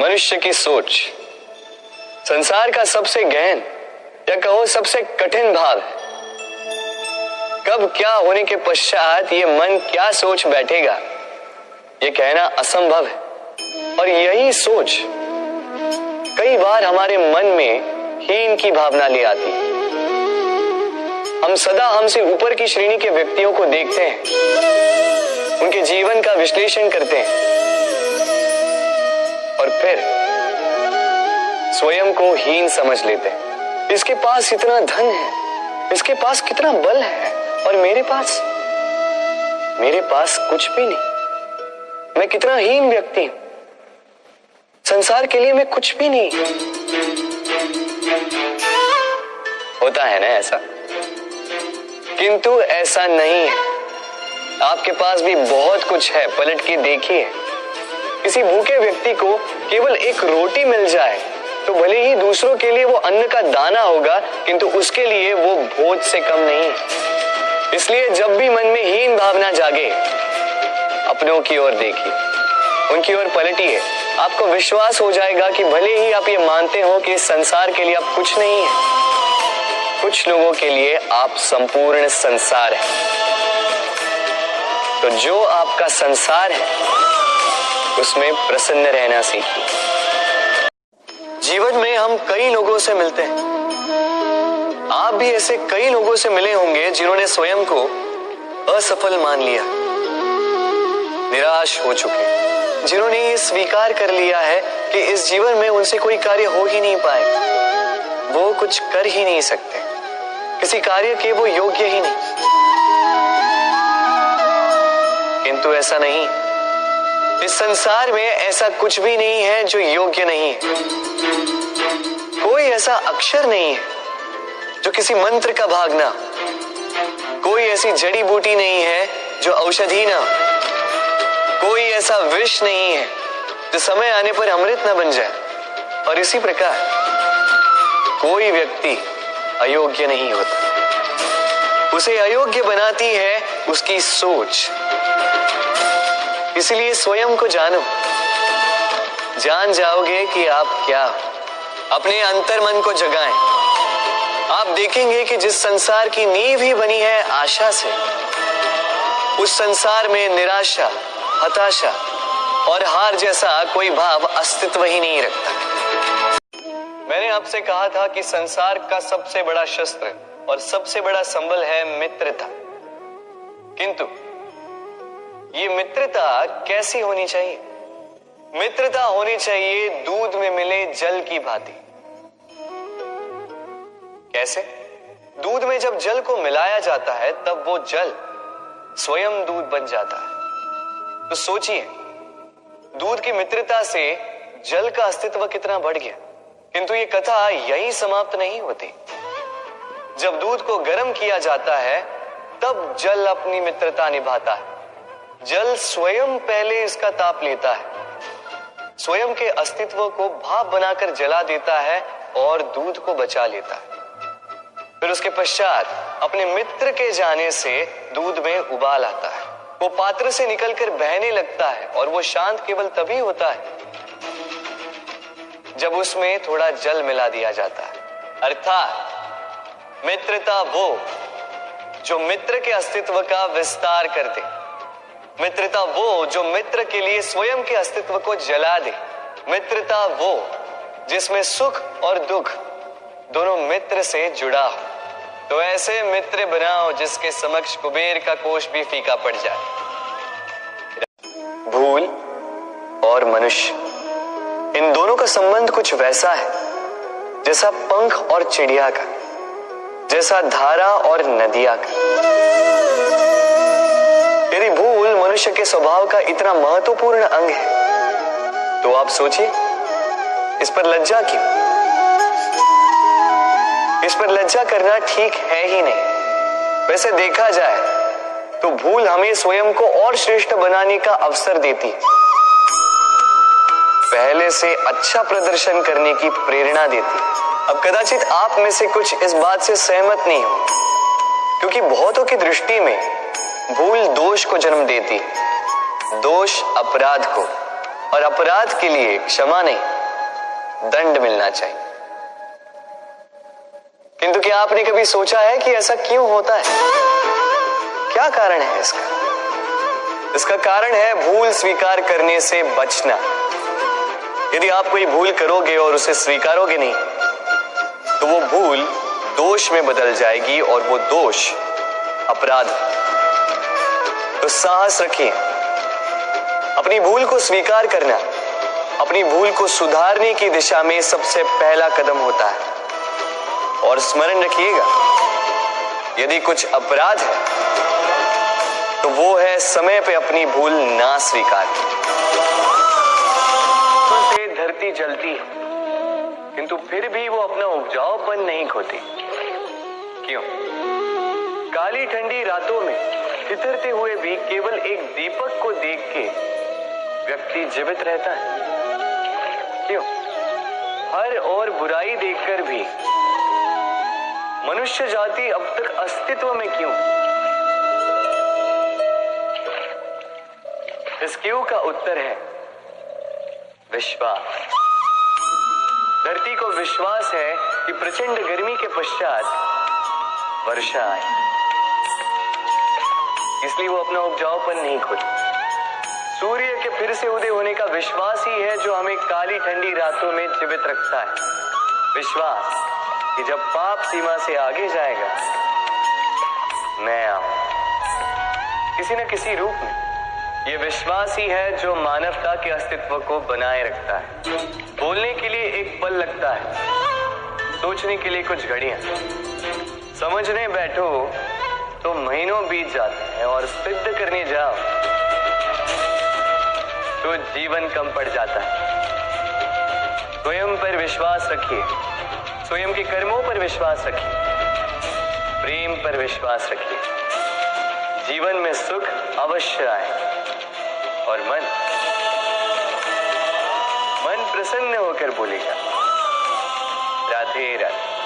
मनुष्य की सोच संसार का सबसे गहन या कहो सबसे कठिन भाव है। कब क्या होने के पश्चात ये मन क्या सोच बैठेगा, ये कहना असंभव है। और यही सोच कई बार हमारे मन में हीन की भावना ले आती है। हम सदा हमसे ऊपर की श्रेणी के व्यक्तियों को देखते हैं, उनके जीवन का विश्लेषण करते हैं और फिर स्वयं को हीन समझ लेते हैं। इसके पास इतना धन है, इसके पास कितना बल है, और मेरे पास कुछ भी नहीं। मैं कितना हीन व्यक्ति हूं, संसार के लिए मैं कुछ भी नहीं। होता है ना ऐसा? किंतु ऐसा नहीं है। आपके पास भी बहुत कुछ है, पलट के देखिए। किसी भूखे व्यक्ति को केवल एक रोटी मिल जाए तो भले ही दूसरों के लिए वो अन्न का दाना होगा, किंतु उसके लिए वो भोज से कम नहीं है। इसलिए जब भी मन में हीन भावना जागे, अपनों की ओर देखिए, उनकी ओर पलटिए। आपको विश्वास हो जाएगा कि भले ही आप ये मानते हो कि इस संसार के लिए आप कुछ नहीं है, कुछ लोगों के लिए आप संपूर्ण संसार है। तो जो आपका संसार है उसमें प्रसन्न रहना सीखिए। जीवन में हम कई लोगों से मिलते हैं। आप भी ऐसे कई लोगों से मिले होंगे जिन्होंने स्वयं को असफल मान लिया, निराश हो चुके, जिन्होंने ये स्वीकार कर लिया है कि इस जीवन में उनसे कोई कार्य हो ही नहीं पाएगा, वो कुछ कर ही नहीं सकते, किसी कार्य के वो योग्य ही नहीं। किंतु ऐसा नहीं, इस संसार में ऐसा कुछ भी नहीं है जो योग्य नहीं है। कोई ऐसा अक्षर नहीं है जो किसी मंत्र का भाग ना, कोई ऐसी जड़ी बूटी नहीं है जो औषधि ना, कोई ऐसा विष नहीं है जो समय आने पर अमृत न बन जाए। और इसी प्रकार कोई व्यक्ति अयोग्य नहीं होता, उसे अयोग्य बनाती है उसकी सोच। इसलिए स्वयं को जानो, जान जाओगे कि आप क्या। अपने अंतर मन को जगाएं। आप देखेंगे कि जिस संसार की नींव ही बनी है आशा से, उस संसार में निराशा, हताशा और हार जैसा कोई भाव अस्तित्व ही नहीं रखता। मैंने आपसे कहा था कि संसार का सबसे बड़ा शस्त्र और सबसे बड़ा संबल है मित्रता। किंतु ये मित्रता कैसी होनी चाहिए? मित्रता होनी चाहिए दूध में मिले जल की भांति। कैसे? दूध में जब जल को मिलाया जाता है तब वो जल स्वयं दूध बन जाता है। तो सोचिए, दूध की मित्रता से जल का अस्तित्व कितना बढ़ गया। किंतु ये कथा यही समाप्त नहीं होती। जब दूध को गर्म किया जाता है तब जल अपनी मित्रता निभाता है। जल स्वयं पहले इसका ताप लेता है, स्वयं के अस्तित्व को भाप बनाकर जला देता है और दूध को बचा लेता है। फिर उसके पश्चात अपने मित्र के जाने से दूध में उबाल आता है, वो पात्र से निकलकर बहने लगता है और वो शांत केवल तभी होता है जब उसमें थोड़ा जल मिला दिया जाता है। अर्थात मित्रता वो जो मित्र के अस्तित्व का विस्तार कर दे, मित्रता वो जो मित्र के लिए स्वयं के अस्तित्व को जला दे, मित्रता वो जिसमें सुख और दुख दोनों मित्र से जुड़ा हो। तो ऐसे मित्र बनाओ जिसके समक्ष कुबेर का कोष भी फीका पड़ जाए। भूल और मनुष्य, इन दोनों का संबंध कुछ वैसा है जैसा पंख और चिड़िया का, जैसा धारा और नदिया का। यदि भूल मनुष्य के स्वभाव का इतना महत्वपूर्ण अंग है तो आप सोचिए, इस पर लज्जा क्यों? इस पर लज्जा करना ठीक है ही नहीं। वैसे देखा जाए तो भूल हमें स्वयं को और श्रेष्ठ बनाने का अवसर देती है, पहले से अच्छा प्रदर्शन करने की प्रेरणा देती है। अब कदाचित आप में से कुछ इस बात से सहमत नहीं हो, क्योंकि बहुतों की दृष्टि में भूल दोष को जन्म देती, दोष अपराध को, और अपराध के लिए क्षमा नहीं दंड मिलना चाहिए। किंतु क्या आपने कभी सोचा है कि ऐसा क्यों होता है? क्या कारण है इसका? इसका कारण है भूल स्वीकार करने से बचना। यदि आप कोई भूल करोगे और उसे स्वीकारोगे नहीं, तो वो भूल दोष में बदल जाएगी और वो दोष अपराध। तो साहस रखिए। अपनी भूल को स्वीकार करना अपनी भूल को सुधारने की दिशा में सबसे पहला कदम होता है। और स्मरण रखिएगा, यदि कुछ अपराध है तो वो है समय पे अपनी भूल ना स्वीकार। से धरती जलती है, किंतु फिर भी वो अपना उपजाऊपन नहीं खोती। क्यों? काली ठंडी रातों में ठिठुरते हुए भी केवल एक दीपक को देख के व्यक्ति जीवित रहता है। क्यों? हर और बुराई देखकर भी मनुष्य जाति अब तक अस्तित्व में क्यों? इस क्यों का उत्तर है विश्वास। धरती को विश्वास है कि प्रचंड गर्मी के पश्चात वर्षा आए, इसलिए वो अपना उपजाऊपन नहीं खोती। सूर्य के फिर से उदय होने का विश्वास ही है जो हमें काली ठंडी रातों में जीवित रखता है। विश्वास कि जब पाप सीमा से आगे जाएगा, मैं आऊं किसी न किसी रूप में। यह विश्वास ही है जो मानवता के अस्तित्व को बनाए रखता है। बोलने के लिए एक पल लगता है, सोचने के लिए कुछ घड़ियां, समझने बैठो तो महीनों बीत जाते हैं और सिद्ध करने जाओ तो जीवन कम पड़ जाता है। स्वयं पर विश्वास रखिए, स्वयं के कर्मों पर विश्वास रखिए, प्रेम पर विश्वास रखिए। जीवन में सुख अवश्य आए और मन प्रसन्न होकर बोलेगा राधे राधे।